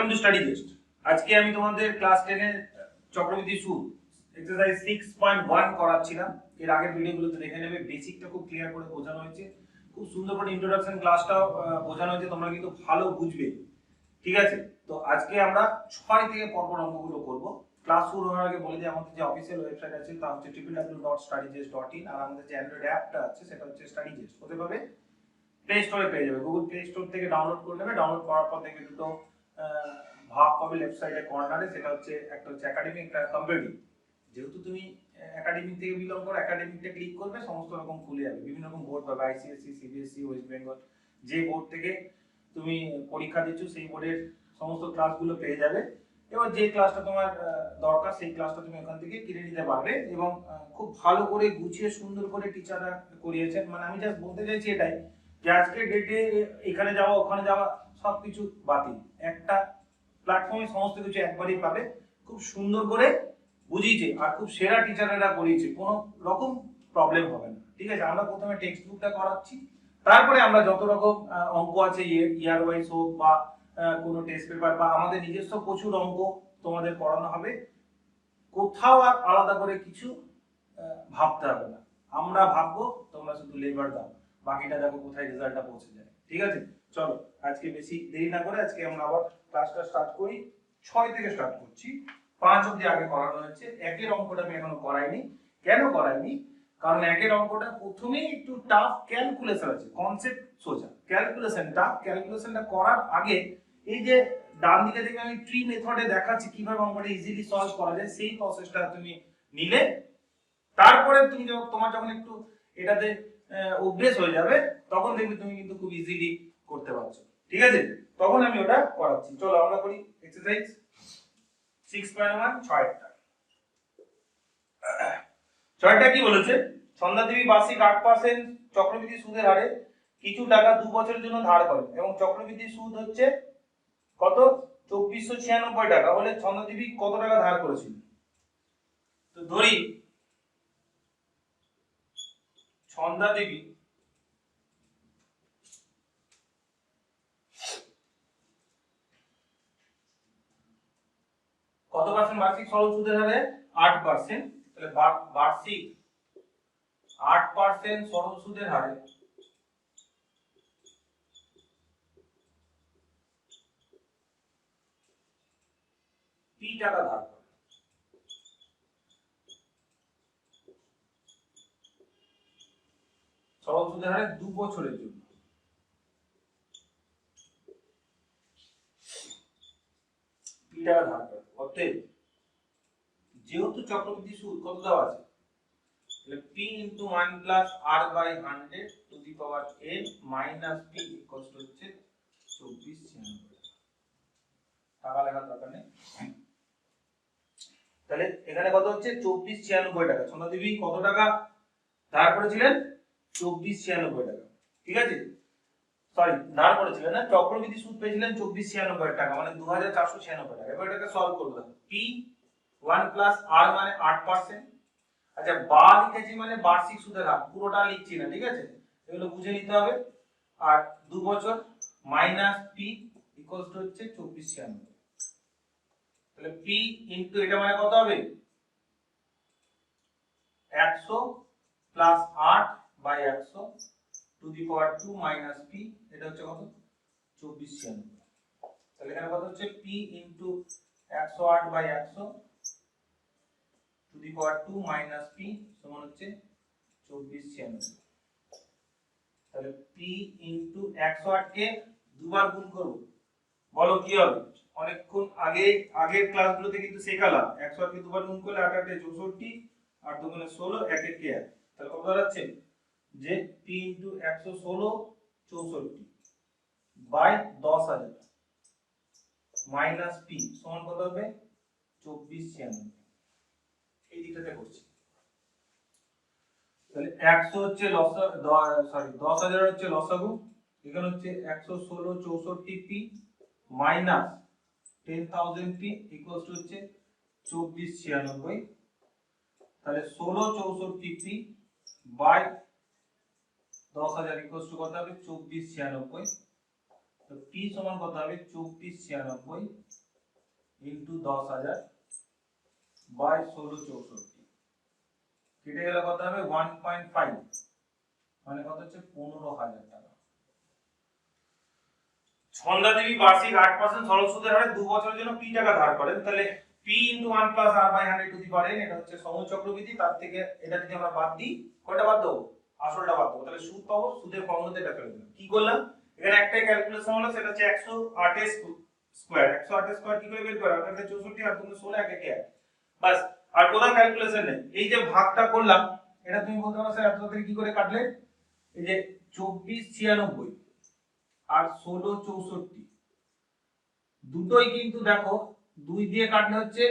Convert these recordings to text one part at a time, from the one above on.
Welcome to study test. আজকে আমি তোমাদের ক্লাস 10 এর চক্রবৃদ্ধি সুদ এক্সারসাইজ 6.1 করাচ্ছিলাম। এর আগের ভিডিওগুলোতে দেখে নেবে, বেসিকটা খুব ক্লিয়ার করে বোঝানো হয়েছে, খুব সুন্দর করে ইন্ট্রোডাকশন ক্লাসটাও বোঝানো হয়েছে, তোমরা কিন্তু ভালো বুঝবে। ঠিক আছে, তো আজকে আমরা 6 থেকে পরপর অঙ্কগুলো করব। ক্লাস শুরু হওয়ার আগে বলে দিই, আমাদের যে অফিসিয়াল ওয়েবসাইট আছে তা হচ্ছে www.studygest.in, আর আমাদের যে অ্যান্ড্রয়েড অ্যাপটা আছে সেটা হচ্ছে স্টাডি জেস্ট। হতে পাবে প্লে স্টোরে পেয়ে যাবে, গুগল প্লে স্টোর থেকে ডাউনলোড করে নেবে। ডাউনলোড করার পর দেখবে দুটো ভাগ পাবে লেফট সাইডে কর্নারে, সেটা হচ্ছে একটা হচ্ছে একাডেমিক, একটা কম্পিটিটিভ। যেহেতু তুমি একাডেমিক থেকে বিলং করো, একাডেমিকটা ক্লিক করবে, সমস্ত রকম খুলে যাবে, বিভিন্ন রকম বোর্ড পাবে, আইসিএসসি, সিবিএসসি, ওয়েস্ট বেঙ্গল, যে বোর্ড থেকে তুমি পরীক্ষা দিচ্ছ সেই বোর্ডের সমস্ত ক্লাসগুলো পেয়ে যাবে। এবার যে ক্লাসটা তোমার দরকার সেই ক্লাসটা তুমি ওখান থেকে কিনে নিতে পারবে, এবং খুব ভালো করে গুছিয়ে সুন্দর করে টিচাররা করিয়েছেন। মানে আমি জাস্ট বলতে চাইছি এটাই যে আজকের ডেটে এখানে যাওয়া ওখানে যাওয়া সবকিছু বাতিল, একটা প্ল্যাটফর্মে সমস্ত কিছু একবারই পাবে। খুব সুন্দর করে বুঝিয়েছে আর খুব সেরা টিচাররা করিয়েছে, কোনো রকম প্রবলেম হবে না। ঠিক আছে, আমরা প্রথমে টেক্সট বুকটা করাচ্ছি, তারপরে আমরা যত রকম অঙ্ক আছে ইয়ার ওয়াইজ হোক বা কোনো টেস্ট পেপার বা আমাদের নিজস্ব প্রচুর অঙ্ক তোমাদের করানো হবে। কোথাও আর আলাদা করে কিছু ভাবতে হবে না, আমরা ভাববো, তোমরা শুধু লেবার দাও, বাকিটা দেখো কোথায় রেজাল্টটা পৌঁছে যায়। ঠিক আছে, চলো আজকে বেশি দেরি না করে আজকে আমরা আবার ক্লাসটা স্টার্ট করি। 6 থেকে স্টার্ট করছি, 5 অবধি আগে করানো হয়েছে। একের অঙ্কটা আমি এখনো করাইনি। কেন করাইনি? কারণ একের অঙ্কটা প্রথমেই একটু টাফ, ক্যালকুলেশন আছে, কনসেপ্ট সোজা, ক্যালকুলেশন টাফ। ক্যালকুলেশনটা করার আগে এই যে ডান দিকে দেখবে আমি ট্রি মেথডে দেখাচ্ছি কিভাবে অঙ্কটা ইজিলি সলভ করা যায়, সেই প্রসেসটা তুমি নিলে তারপরে তুমি তোমার যখন একটু এটাতে অভ্যেস হয়ে যাবে তখন দেখবে তুমি কিন্তু খুব ইজিলি করতে পারছো। ঠিক আছে, তখন আমি ওটা করাচ্ছি। চলো আমরা করি এক্সারসাইজ 6.1 ছয়টা। ছয়টা কি বলেছে? সন্ধ্যাদেবী বার্ষিক 8% চক্রবৃদ্ধি সুদের হারে কিছু টাকা 2 বছরের জন্য ধার করেন, এবং চক্রবৃদ্ধি সুদ হচ্ছে কত? 2496 টাকা। হলে সন্ধ্যাদেবী কত টাকা ধার করেছিল? তো ধরি সন্ধ্যাদেবী কত পার্সেন্ট বার্ষিক সরল সুদের হারে? 8%। তাহলে বার্ষিক 8% সরল সুদের হারে কি টাকা ধার করে? সরল সুদের হারে 2 বছরের জন্য কি টাকা ধার করে। অতএব যেহেতু চক্রবৃদ্ধি সুদ কত দেওয়া আছে, তাহলে p * 1 + r / 100 to the power n minus p equals to হচ্ছে 2496 টাকা। লেখার দরকার নেই। তাহলে এখানে কত হচ্ছে? 2496 টাকা। সন্ধ্যাদেবী কত টাকা ধার করেছিলেন? 2496 টাকা। ঠিক আছে, সরি ধার করেছিলেন না, চক্রবৃদ্ধি সুদ পেয়েছিলেন 2496 টাকা, মানে 2496 টাকা। এবার এটাকে সলভ করব। p 1 + r মানে 8%। আচ্ছা, বা লিখেছি মানে বার্ষিক সুদের হার, পুরোটা লিখছি না, ঠিক আছে, এগুলো বুঝে নিতে হবে। আর 2 বছর মাইনাস p ইকুয়ালস টু হচ্ছে 2496। তাহলে p ইনটু এটা মানে কত হবে? 100 plus 8/100 two the power 2 minus p, এটা হচ্ছে কত? 2496। তাহলে এখানে কত হচ্ছে? p into 108/100 two the power 2 minus p সমান হচ্ছে 2496। তাহলে p ইনটু 108 কে দুবার গুণ করব, বলো কি হবে? অনেকক্ষণ আগের ক্লাসগুলোতে কিন্তু শেখালাম 108 কে দুবার গুণ করলে 8 8 64, আর 2 গুণে 16, 1 1 কে 1। তাহলে কত দাঁড়াচ্ছে? যে p into 116 64 by 10000 minus p সমান কত হবে? 2496। এই দিকটাতে করছি। তাহলে 100 হচ্ছে সরি 10000 হচ্ছে লসাগু, এখানে হচ্ছে 116 64 p minus 10000 p equals to হচ্ছে 2496। তাহলে 16 64 p বাই 10000 ইকুয়ালস টু কত হবে? 2496। তো পি সমান কত হবে 2496 ইনটু 10000 বাই 1664 কেটে গেলে কত হবে 1.5 মানে কত হচ্ছে 15000 টাকা। ছন্দা দেবী বার্ষিক 8% সরল সুদের হারে 2 বছরের জন্য পি টাকা ধার করেন, তাহলে P into 1 plus R by 100 to the power n, এটা হচ্ছে সময় চক্রবৃদ্ধি। তার থেকে এটা যদি আমরা বাদ দিই, কয়টা বাদ দেবো? আসলটা বাদ দেবো, তাহলে সুদ পাবো। সুদের ফর্মুলাতে এটা ফেলে দিলাম। কি করলাম এখানে? একটাই ক্যালকুলেশন হলো, সেটা হচ্ছে 108 স্কয়ার। 108 স্কয়ার কি করে বের করা? এটা 64 আর 16 এক একে এক, বাস। আর কোথাও ক্যালকুলেশন নেই। এই যে ভাগটা করলাম, এটা তুমি বলতে পারো স্যার এত তাড়াতাড়ি কি করে কাটলে? এই যে 2496 আর 1664 দুটোই কিন্তু দেখো 2 দিয়ে কাটলে হচ্ছে,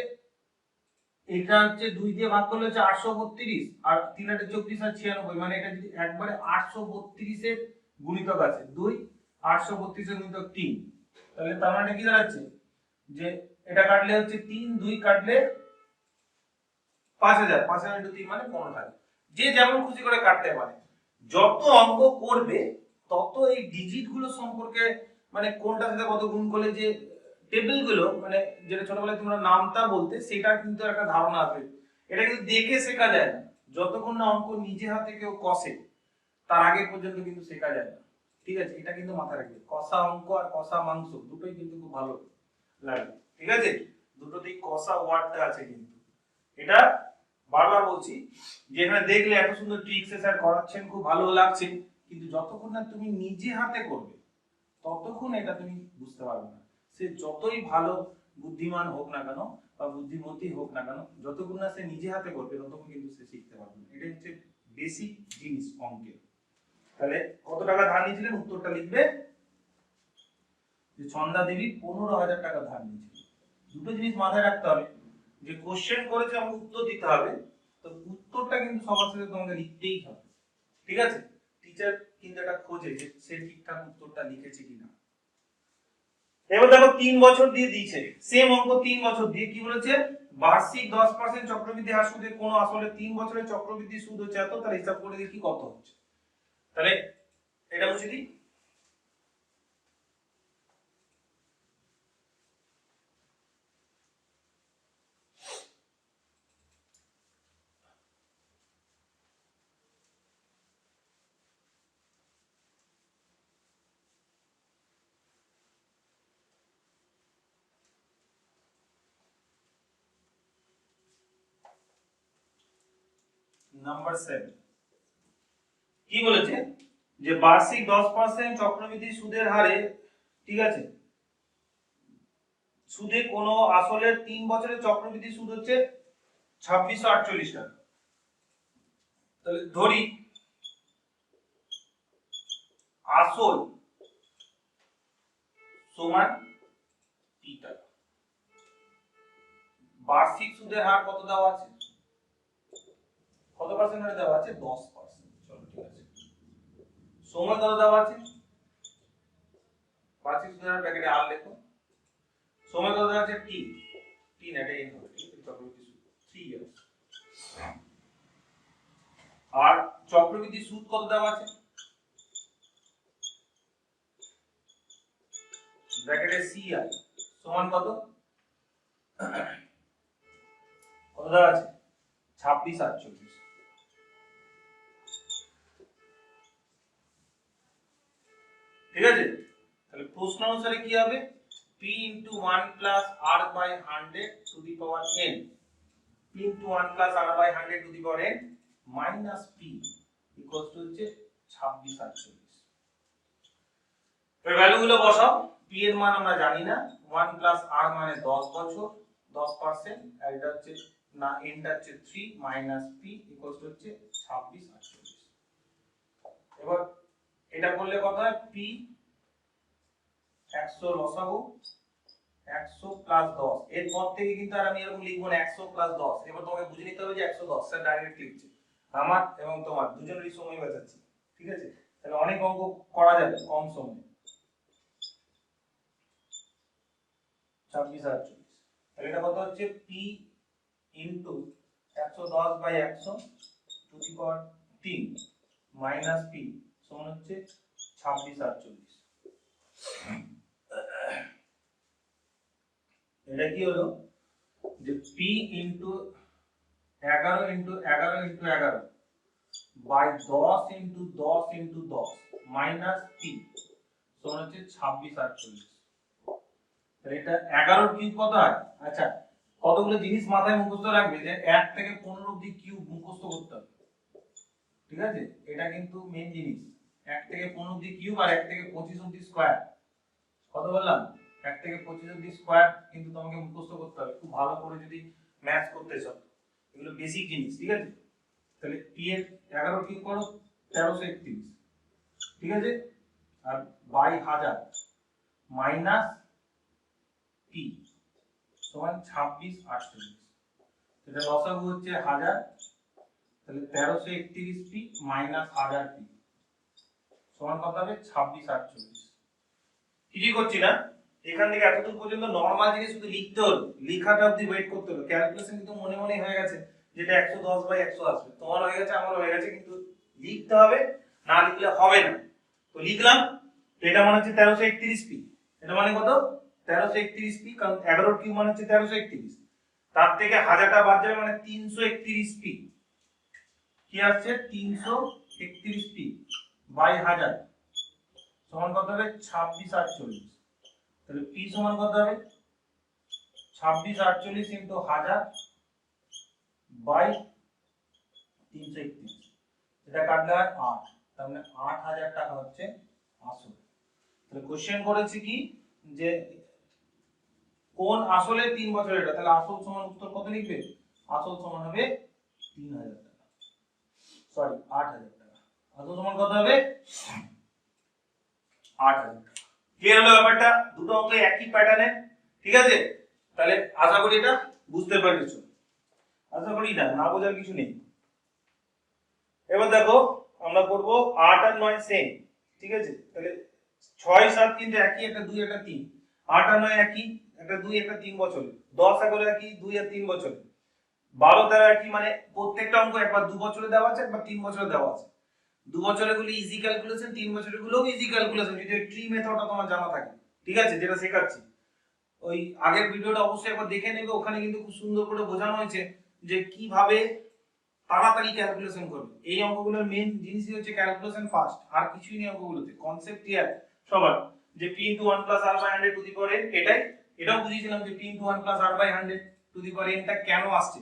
এটা হচ্ছে 2 দিয়ে ভাগ করলে হচ্ছে 832 আর 3 8 24 আর 96, মানে এটা যদি একবারে 832 এর গুণিতক আছে 2, 832 এর গুণিতক 3, তাহলে তার মানে কি দাঁড়াচ্ছে যে এটা কাটলে হচ্ছে 3, 2 কাটলে 5000, 5000 ইনটু 3 মানে 15000। যে যেমন খুশি করে কাটতে পারে। যত অঙ্ক করবে তত এই ডিজিট গুলো সম্পর্কে, মানে কোনটার সাথে কত গুণ করলে যে টেবিল গুলো, মানে যেটা ছোটবেলায় তোমরা নামতা বলতে, সেটা কিন্তু একটা ধারণা আসবে। এটা কিন্তু দেখে শেখা যায় না। যতক্ষণ না অঙ্ক নিজে হাতে কেউ কষে, তার আগে পর্যন্ত কিন্তু শেখা যায় না। ঠিক আছে, এটা কিন্তু মাথায় রাখবে। কষা অঙ্ক আর কষা মাংস দুটোই কিন্তু খুব ভালো লাগে। ঠিক আছে, দুটোতেই কষা ওয়ার্ডটা আছে কিন্তু। এটা বারবার বলছি যে এখানে দেখলে এত সুন্দর ট্রিক্স স্যার করাচ্ছেন, খুব ভালো লাগছে, কিন্তু যতক্ষণ না তুমি নিজে হাতে করবে ততক্ষণ এটা তুমি বুঝতে পারবে না। সে যতই ভালো বুদ্ধিমান হোক না কেন বা বুদ্ধিমতী হোক না কেন, যতক্ষণ না সে নিজে হাতে করবে ততক্ষণ কিন্তু সে শিখতে পারবে না। এটা হচ্ছে বেসিক জিনিস অঙ্কের। তাহলে কত টাকা ধার নিয়েছিলেন উত্তরটা লিখবে যে ছন্দা দেবী 15000 টাকা ধার নিয়েছিলেন। দুটো জিনিস মাথায় রাখতে হবে, যে কোশ্চেন করেছে আমাকে উত্তর দিতে হবে, তো উত্তরটা কিন্তু সবার সাথে তোমাকে লিখতেই হবে। ঠিক আছে, টিচার কিন্তু এটা খোঁজে যে সে ঠিকঠাক উত্তরটা লিখেছে কিনা। এবার দেখো 3 বছর দিয়ে দিয়েছে, সেম অঙ্ক 3 বছর দিয়ে কি বলেছে? বার্ষিক 10% চক্রবৃদ্ধি হার সুদে কোন আসলে 3 বছরের চক্রবৃদ্ধি সুদ হচ্ছে এত, তাহলে হিসাব করে দেখি কত হচ্ছে। তাহলে এটা মুছে দিই। নাম্বার 7 কি বলেছে? যে বার্ষিক 10% চক্রবৃদ্ধি সুদের হারে, ঠিক আছে, সুদে কোন আসলের 3 বছরের চক্রবৃদ্ধি সুদ হচ্ছে 2648 টাকা। তাহলে ধরি আসল সমান টি টাকা। বার্ষিক সুদের হার কত দেওয়া আছে? কত পার্সেন্ট হারে দেওয়া আছে? 10%। চলো ঠিক আছে। সময় কত দেওয়া আছে? বার্ষিক সুদের হার ব্র্যাকেটে আর লেখো। সময় কত দেওয়া আছে? টি। টি না, এটা এন হবে। ঠিক আছে, চক্রবৃদ্ধি সুদ 3 ইয়ার্স। আর চক্রবৃদ্ধি সুদ কত দেওয়া আছে? ব্র্যাকেটে সি আর সমান কত? কত দেওয়া আছে? 2648। ঠিক আছে, তাহলে প্রশ্ন অনুসারে কি হবে? p into 1 plus r by 100 to the power n, p into 1 plus r by 100 to the power n minus p equals to হচ্ছে 2648। এর ভ্যালু গুলো বসাও। p এর মান আমরা জানি না, 1 plus r মানে 10 বছর 10%, আর এটা হচ্ছে না n টা হচ্ছে 3 minus p equals to হচ্ছে 2648। এবার এটা করলে কত হয়? p 100 লসাগু 100 প্লাস 10, এরপর থেকে কিন্তু আর আমি এরকম লিখবো না 100 প্লাস 10। এবার তোমাকে বুঝে নিতে হবে যে 110 স্যার ডাইরেক্ট লিখছে, আমার এবং তোমার দুজনেরই সময় বাঁচাচ্ছি। ঠিক আছে, তাহলে অনেক অঙ্ক করা যাবে কম সময়ে। 2648, তাহলে এটা কত হচ্ছে? p into 110 by 100 to the power 3 minus p সমান হচ্ছে 2648। এটা কি হলো যে p into 11 into 11 into 11 by 10 into 10 into 10 minus p সমান হচ্ছে 26 48। তাহলে এটা 11 কিউব কত হয়? আচ্ছা, কতগুলো জিনিস মাথায় মুখস্থ রাখবে যে 1 থেকে 15 অবধি কিউব মুখস্থ করতে হবে, ঠিক আছে? এটা কিন্তু মেইন জিনিস। 1 থেকে 15 অবধি কিউব আর 1 থেকে 25 অবধি স্কয়ার। কত বললাম? 1 থেকে 25 অবধি স্কয়ার কিন্তু তোমাকে মুখস্থ করতে হবে খুব ভালো করে যদি ম্যাথ করতে চাও। এগুলো বেসিক জিনিস, ঠিক আছে? তাহলে p এর 11 কিউব করো 1331, ঠিক আছে? আর বাই 1000 মাইনাস p সমান 26 48। এটা লসাগু হচ্ছে 1000, তাহলে 1331 p মাইনাস 1000 p সমান কত হবে? 26 48। কিছুই করছি না, এখান থেকে এতদূর পর্যন্ত নরমাল জিনিস শুধু লিখতে হলো, লেখাটা অবধি ওয়েট করতে হলো। ক্যালকুলেশন কিন্তু মনে মনে হয়ে গেছে যেটা 110 বাই 100 আসবে, তোমার হয়ে গেছে আমারও হয়ে গেছে, কিন্তু লিখতে হবে, না লিখলে হবে না। তো লিখলাম, তো এটা মানে হচ্ছে 1331 পি। এটা মানে কত? 1331 পি, কারণ 11 কিউ মানে হচ্ছে 1331, তার থেকে হাজারটা বাদ যাবে মানে 331 পি। কি আসছে? 331 পি বাই 1000 সমান কত হবে? 26 48। তাহলে p সমান কত হবে? 26 48 ইনটু 1000 বাই 331। এটা কাটলে হয় 8, তার মানে 8000 টাকা হচ্ছে আসল। তাহলে কোশ্চেন করেছে কি যে কোন আসলে 3 বছর এটা, তাহলে আসল সমান উত্তর কত লিখবে? আসল সমান হবে 3000 টাকা, সরি 8000 টাকা। আসল সমান কত হবে? 8000 টাকা। ক্লিয়ার হলো ব্যাপারটা? দুটো অঙ্ক একই প্যাটার্নে, ঠিক আছে? তাহলে আশা করি এটা বুঝতে পেরেছো, আশা করি না বোঝার কিছু নেই। এবার দেখো আমরা করব 8 আর 9 সেম, ঠিক আছে? তাহলে 6 7 কিন্তু একই, একটা 2 একটা 3, 8 আর 9 একই, একটা 2 একটা 3 বছর, 10 11 একই, 2 আর 3 বছর, 12 13 একই, মানে প্রত্যেকটা অঙ্ক একবার 2 বছরে দেওয়া আছে, একবার 3 বছরে দেওয়া আছে। 2 বছরের গুলো ইজি ক্যালকুলেশন, 3 বছরের গুলো ইজি ক্যালকুলেশন, যদি ট্রি মেথডটা তোমার জানা থাকে, ঠিক আছে? যেটা শেখাচ্ছি ওই আগের ভিডিওটা অবশ্যই একবার দেখে নেবে, ওখানে কিন্তু খুব সুন্দর করে বোঝানো হয়েছে যে কিভাবে তাড়াতাড়ি ক্যালকুলেশন করবে। এই অঙ্কগুলোর মেইন জিনিসই হচ্ছে ক্যালকুলেশন ফাস্ট, আর কিছুই নেই অঙ্কগুলোতে। কনসেপ্ট ক্লিয়ার সবার? যে p * 1 + r / 100 to the power n, এটাও বুঝিয়েছিলাম যে p * 1 + r / 100 to the power n টা কেন আসছে।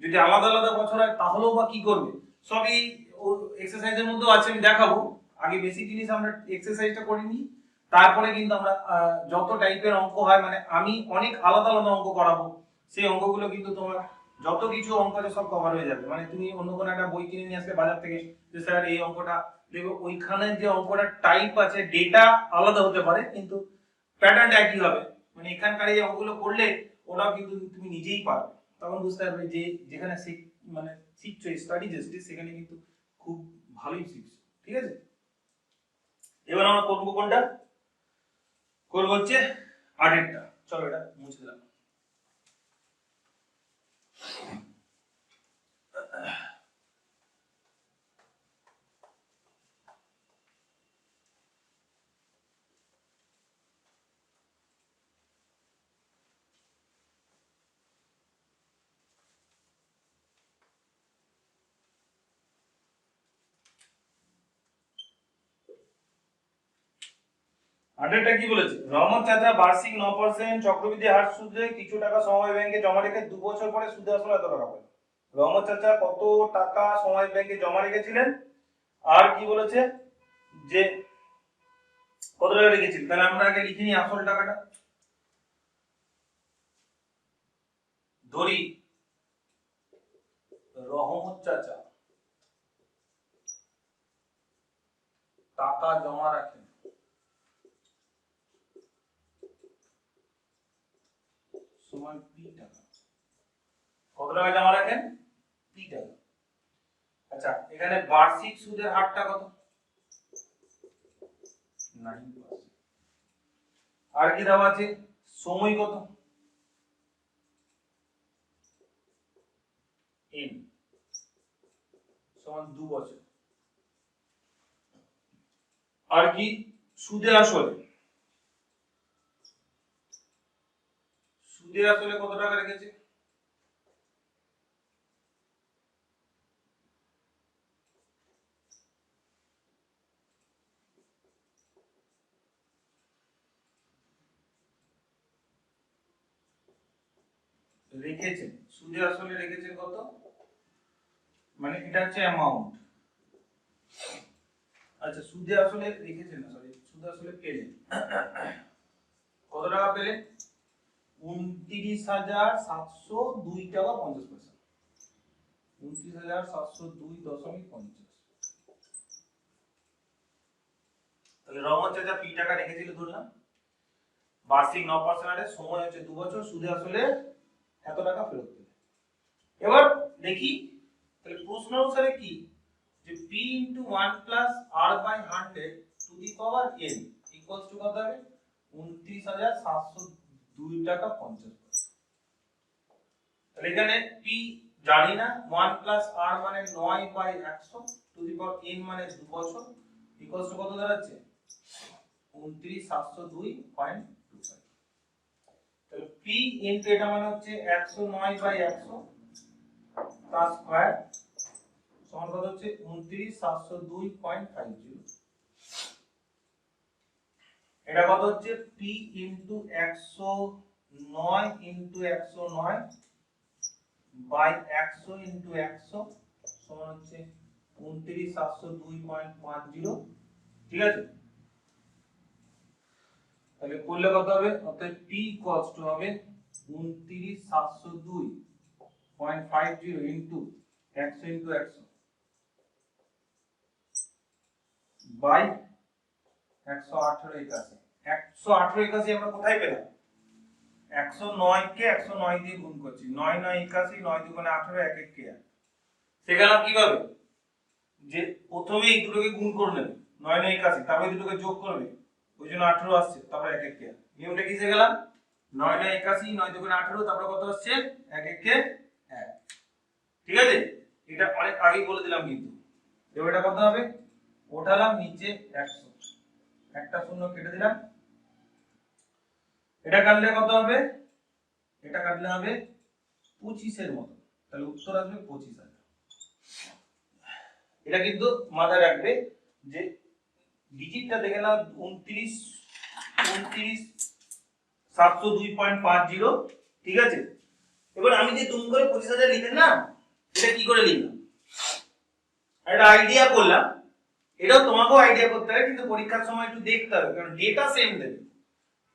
যদি আলাদা আলাদা বছর হয় তাহলেও বা কি করবে, সবই এক্সারসাইজের মধ্যেও আছে, আমি দেখাবো। আগে বেসিক জিনিস আমরা এক্সারসাইজটা করে নিই, তারপরে কিন্তু আমরা যত টাইপের অঙ্ক হয়, মানে আমি অনেক আলাদা আলাদা অঙ্ক করাবো, সেই অঙ্কগুলো কিন্তু তোমার যত কিছু অঙ্ক আছে সব কভার হয়ে যাবে। মানে তুমি অন্য কোনো একটা বই কিনে নিয়ে আসলে বাজার থেকে, যে স্যার এই অঙ্কটা দেখো, ওইখানে যে অঙ্কটা টাইপ আছে, ডেটা আলাদা হতে পারে কিন্তু প্যাটার্নটা একই হবে। মানে এখানকার এই অঙ্কগুলো করলে ওটাও কিন্তু তুমি নিজেই পারবে, তখন বুঝতে পারবে যে যেখানে মানে শিখছো স্টাডি জাস্ট, সেখানে কিন্তু খুব ভালোই শিখছো, ঠিক আছে? এবার আমরা করবো কোনটা? করবো হচ্ছে আগেরটা। চলো এটা মুছে দিলাম। আগেরটা কি বলেছে? রহমত চাচা বার্ষিক 9% চক্রবৃদ্ধি হার সুদে কিছু টাকা সমবায় ব্যাংকে জমা রেখে 2 বছর পরে সুদে আসলে এত টাকা পায়। রহমত চাচা কত টাকা সমবায় ব্যাংকে জমা রেখেছিলেন, আর কি বলেছে যে কত টাকা রেখেছিলেন। তাহলে আমরা আগে লিখে নিই আসল টাকাটা। ধরি রহমত চাচা টাকা জমা রাখেন সমান p টাকা। কত টাকা জমা রাখেন? p টাকা। আচ্ছা, এখানে বার্ষিক সুদের হারটা কত? 9%। আর কি দেওয়া আছে? সময় কত? n সমান 2 বছর। আর কি? সুদে আসলে সুদে আসলে কত টাকা রেখেছে? রেখেছেন সুদে আসলে রেখেছেন কত, মানে এটা হচ্ছে অ্যামাউন্ট। আচ্ছা সুদে আসলে রেখেছেন না, সরি সুদে আসলে পেলেন কত টাকা পেলেন? 29,702 টাকা 50 পয়সা। 29,702.50। তাহলে রহমান চাচা পি টাকা রেখেছিল ধরলাম, বার্ষিক 9% হারে, সময় হচ্ছে 2 বছর, সুদে আসলে এত টাকা ফেরত দেবে। এবার দেখি তাহলে প্রশ্ন অনুসারে কি, যে p * 1 + r/100 two the power n equals to কত হবে? 29,702 টাকা 50 পয়সা। তাহলে এখানে p জানি না, 1 + r মানে 9/100 টু দি পাওয়ার n মানে 2 বছর ইকুয়ালস টু কত দাঁড়াচ্ছে? 29,702.25। তাহলে p ইনটু এটা মানে হচ্ছে 109/100 তার স্কয়ার সমান কত হচ্ছে? 29,702.50। এটা কত হচ্ছে? p into 109 into 109 by 100 into 100 সমান হচ্ছে 29,702.50। ঠিক আছে, তাহলে করলে কত হবে? অর্থাৎ p ইকুয়ালস টু হবে 29,702.50 ইনটু 100 ইনটু 100 বাই 11881। 11881 আমরা কোথায় পেলাম? 109 কে 109 দিয়ে গুণ করছি, 9 9 81, 9 দুগুণে 18, 1 1 কে। সেখানে কিভাবে, যে প্রথমে এই দুটোকে গুণ করে নেবে 9 9 81, তারপরে দুটোকে যোগ করবে, ওই জন্য 18 আসছে, তারপরে 1 1 কে। নিয়মটা কি শিখে গেলাম? 9 9 81, 9 দুগুণে 18, তারপরে কত আসছে? 1 1 কে 1। ঠিক আছে, এটা অনেক আগেই বলে দিলাম কিন্তু। এবার এটা কত হবে? ওঠালাম নিচে 100, একটা শূন্য কেটে দিলাম, এটা কাটলে কত হবে? এটা কাটলে হবে 25 এর মতো, তাহলে উত্তর আসবে 25,000। এটা কিন্তু মাথায় রাখবে যে ডিজিটটা দেখে নাও 29,702.50। ঠিক আছে, এবার আমি যে দুম করে 25,000 লিখলাম না, এটা কি করে লিখলাম? একটা আইডিয়া করলাম, এটাও তোমাকেও আইডিয়া করতে হবে, কিন্তু পরীক্ষার সময় একটু দেখতে হবে, কারণ ডেটা সেম দেবে।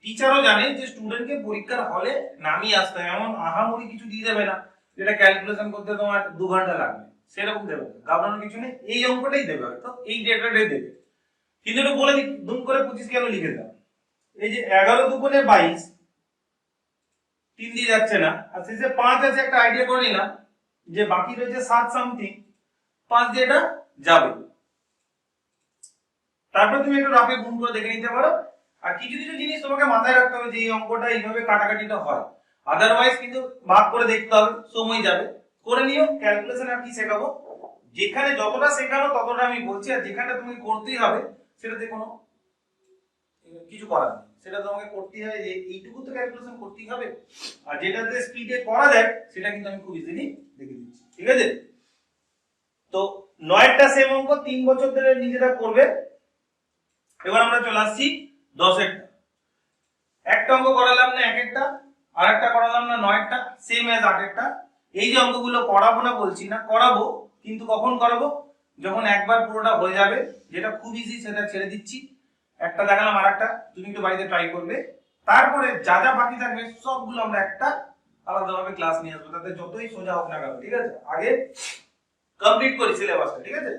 টিচারও জানে যে স্টুডেন্টকে পরীক্ষার হলে নামিয়ে আসতে হবে, এমন আহামরি কিছু দিয়ে দেবে না যেটা ক্যালকুলেশন করতে তোমার 2 ঘন্টা লাগবে, সেরকম দেবে না, ঘাবড়ানোর কিছু নেই। এই অঙ্কটাই দেবে, হয়তো এই ডেটাটাই দেবে, কিন্তু একটু বলে দিই দুম করে 25 কেন লিখে দাও। এই যে 11 দুগুণে 22, 3 দিয়ে যাচ্ছে না, আর শেষে 5 আছে, একটা আইডিয়া করে নিলাম যে বাকি রয়েছে 7 সামথিং, 5 দিয়ে এটা যাবে। তারপর তুমি একটু রাফে গুণ করে দেখে নিতে পারো। আর কিছু কিছু জিনিস তোমাকে মাথায় রাখতে হবে যে এই অঙ্কটা এইভাবে কাটাকাটিটা হয়, আদারওয়াইজ কিন্তু ভাগ করে দেখতে হবে, সময় যাবে। করে নিও, ক্যালকুলেশন আর কি শেখাবো, যেখানে যতটা শেখানো ততটা আমি বলছি, আর যেখানে তুমি করতেই হবে সেটাতে কোনো কিছু করার নেই, সেটা তোমাকে করতেই হবে, যে এইটুকু তো ক্যালকুলেশন করতেই হবে। আর যেটাতে স্পিডে করা যায় সেটা কিন্তু আমি খুব ইজিলি দেখে দিচ্ছি। ঠিক আছে, তো 9টা সেম অঙ্ক 3 বছর ধরে নিজেরা করবে। এবার আমরা চলে আসছি 10এরটা। একটা অঙ্ক করালাম না 1 আর একটা করালাম না 9টা, সেম অ্যাজ 8এরটা। এই যে অঙ্কগুলো করাবো না বলছি না, করাবো, কিন্তু কখন করাবো? যখন একবার পুরোটা হয়ে যাবে, যেটা খুব ইজি সেটা ছেড়ে দিচ্ছি। একটা দেখালাম, আরেকটা তুমি একটু বাড়িতে ট্রাই করবে, তারপরে যা যা বাকি থাকবে সবগুলো আমরা একটা আলাদাভাবে ক্লাস নিয়ে আসবো, তাতে যতই সোজা হোক না কেন। ঠিক আছে, আগে কমপ্লিট করি সিলেবাসটা। ঠিক আছে,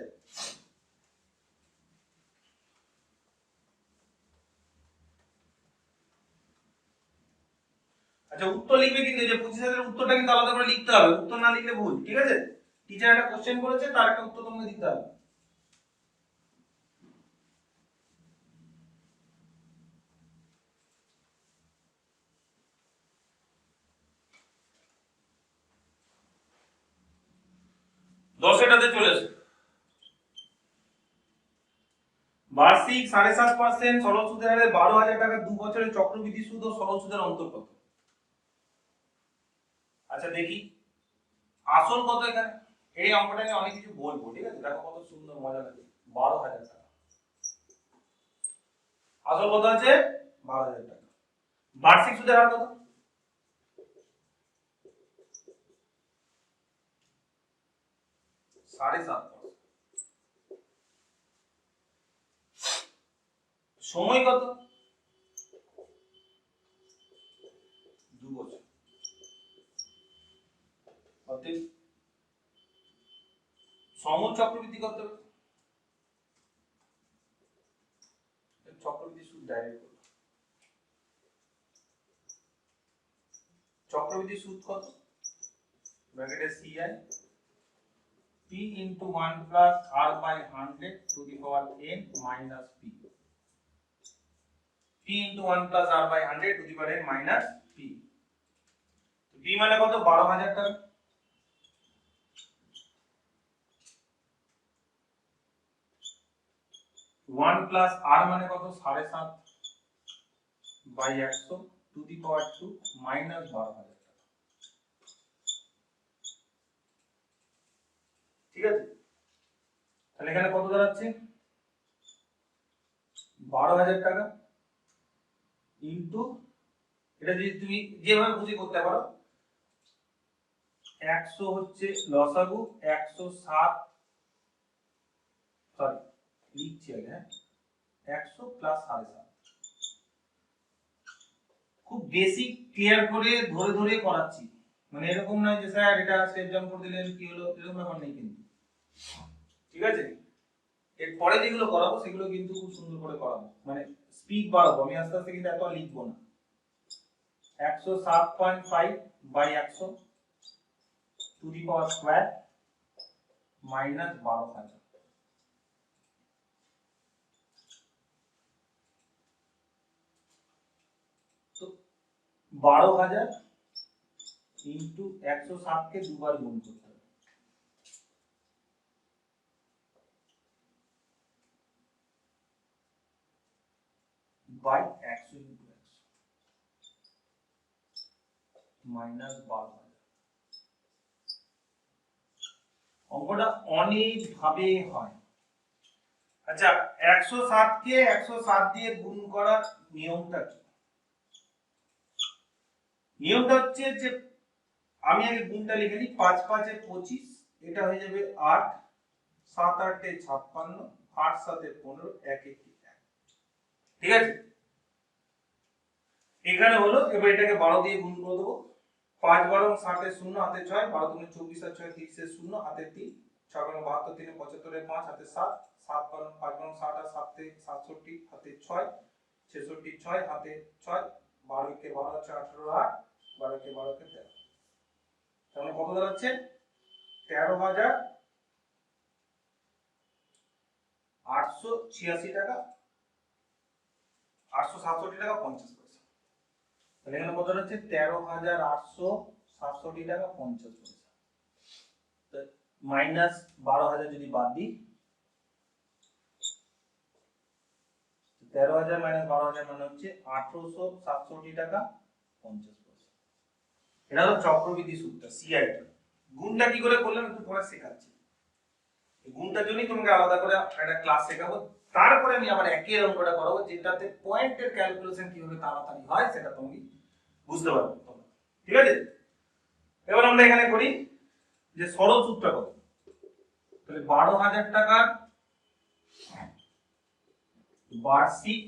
আচ্ছা উত্তর লিখবে, কিন্তু যে 25,000 উত্তরটা কিন্তু আলাদা করে লিখতে হবে, উত্তর না লিখলে ভুল। ঠিক আছে, টিচার একটা কোশ্চেন করেছে, তার একটা উত্তর তোমাকে দিতে হবে। দশেটাতে চলে এসো। বার্ষিক 7.5% সরল সুদের হারে 12,000 টাকা 2 বছরের চক্রবৃদ্ধি সুদ ও সরল সুদের অন্তর কত? আচ্ছা দেখি আসল কত এখানে, এই অঙ্কটা নিয়ে অনেক কিছু বলবো, ঠিক আছে? দেখো কত সুন্দর মজা লাগে। 12,000 টাকা আসল কত আছে, 12,000 টাকা। বার্ষিক সুদের হার কত? 7.5%। সময় কত? 2 বছর। অতএব সময় চক্রবৃদ্ধি কত হবে? চক্রবৃদ্ধি সুদ ডাইরেক্ট করব। চক্রবৃদ্ধি সুদ কত? ব্র্যাকেটে CI P into 1 plus R by 100 to the power n minus P. P into 1 plus R by 100 to the power n minus P. P মানে কত? 12,000 টাকা। ওয়ান প্লাস আর মানে কত? 7.5 by 100 to the power 2 minus 12,000 টাকা। ঠিক আছে, তাহলে এখানে কত দাঁড়াচ্ছে? 12,000 টাকা ইন্টু, এটা যদি তুমি যেভাবে খুশি করতে পারো, 100 হচ্ছে লসাগু, 107 সরি লিখছি আগে, হ্যাঁ 100 প্লাস 7.5। খুব বেসিক ক্লিয়ার করে ধরে ধরে করাচ্ছি, মানে এরকম নয় যে স্যার এটা স্টেপ জাম্প করে দিলেন কি হলো, এরকম ব্যাপার নেই কিন্তু। ঠিক আছে, এর পরে যেগুলো করাবো সেগুলো কিন্তু খুব সুন্দর করে করাবো, মানে স্পিড বাড়াবো আমি আস্তে আস্তে, কিন্তু এত লিখবো না। 107.5 by 100 to the power square minus 12,000। তো 12,000 ইন্টু 107 কে দুবার গুণ করতে হবে, বাই 100 ইন্টু 100 মাইনাস 12,000। অঙ্কটা অনেক ভাবে হয়। আচ্ছা 107 কে 107 দিয়ে গুণ করার নিয়মটা কি? নিয়মটা হচ্ছে যে আমি আগে গুণটা লিখে নিই, 5 5 এ 25, এটা হয়ে যাবে 8, 7 8 এ 56, 8 7 এ 15, 1 1 1। ঠিক আছে, এখানে হলো, এবার এটাকে 12 দিয়ে গুণ করে দেবো। 5 12 60 এ 0 হাতে 6, 12 দুগুণে 24 আর 6 30 এ 0 হাতে 3, 6 12 72 3 75 এ 5 হাতে 7, 7 12 5 12 60 আর 7 এ 67 হাতে 6, 66 6 হাতে 6, 12 কে 12 আছে 18 8, 12 কে 12 কে 13। তাহলে কত দাঁড়াচ্ছে? 13,886 টাকা, 867 টাকা 50 পয়সা। তাহলে এখানে কত দাঁড়াচ্ছে? 13,867 টাকা 50 পয়সা। মাইনাস 12,000 যদি বাদ দিই, 13,000 মাইনাস 12,000 মানে হচ্ছে 1,867 টাকা 50 পয়সা। এটা হলো চক্রবৃদ্ধি সূত্রটা, সিআইটা। গুণটা কি করে করলাম একটু পরে শেখাচ্ছি। এই গুণটার জন্যই তোমাকে আলাদা করে একটা ক্লাস শেখাবো, তারপরে আমি আবার একই অঙ্কটা করাবো, যেটাতে পয়েন্টের ক্যালকুলেশন কিভাবে তাড়াতাড়ি হয় সেটা তুমি বুঝতে পারবে। ঠিক আছে, এবার আমরা এখানে করি যে সরল সূত্রটা কত। তাহলে 12,000 টাকার বার্ষিক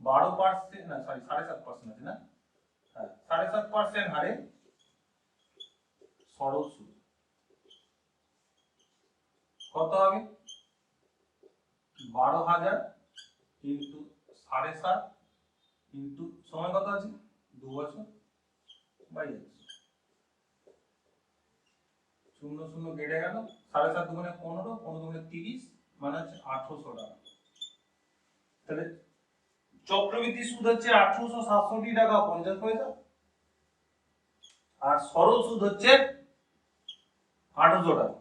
12% না সরি 7.5% আছে না, হ্যাঁ 7.5% হারে সরল সুদ কত হবে? 12,000 ইন্টু 7.5 ইন্টু সময় কত আছে? 2 বছর বাই 100। 0 0 কেটে গেল, 7.5 দুগুণে 15, 15 দুগুণে 30, মানে হচ্ছে 1,800 টাকা। তাহলে চক্রবৃদ্ধি সুদ হচ্ছে 1,867 টাকা 50 পয়সা, আর সরল সুদ হচ্ছে 800 টাকা।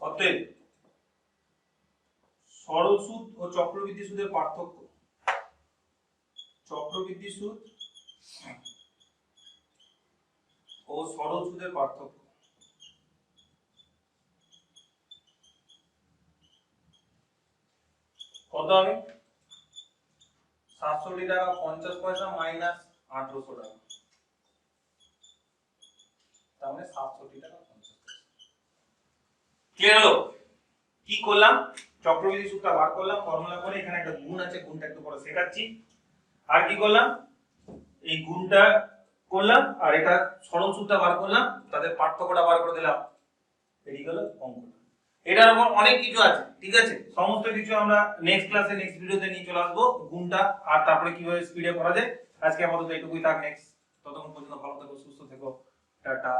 অতএব সরল সুদ ও চক্রবৃদ্ধি সুদের পার্থক্য, চক্রবৃদ্ধি সুদ ও সরল সুদের পার্থক্য। কত হবে? 67 টাকা 50 পয়সা মাইনাস 1800 টাকা, তার মানে 67 টাকা 50 পয়সা। ক্লিয়ার হলো? কি করলাম? চক্রবৃদ্ধি সূত্রটা বার করলাম ফর্মুলা করে, এখানে একটা গুণ আছে, গুণটা একটু পরে শেখাচ্ছি। আর কি করলাম? এই গুণটা করলাম আর এটা সরল সূত্রটা বার করলাম, তাদের পার্থক্যটা বার করে দিলাম, এই গেল অঙ্কটা। এটার উপর অনেক কিছু আছে, ঠিক আছে? সমস্ত কিছু আমরা নেক্সট ক্লাসে নেক্সট ভিডিওতে নিয়ে চলে আসবো, গুণটা আর তারপরে কিভাবে স্পিডে করা যায়। আজকে আপাতত এইটুকুই থাক, নেক্সট ততক্ষণ পর্যন্ত ভালো থেকো, সুস্থ থেকো, টাটা।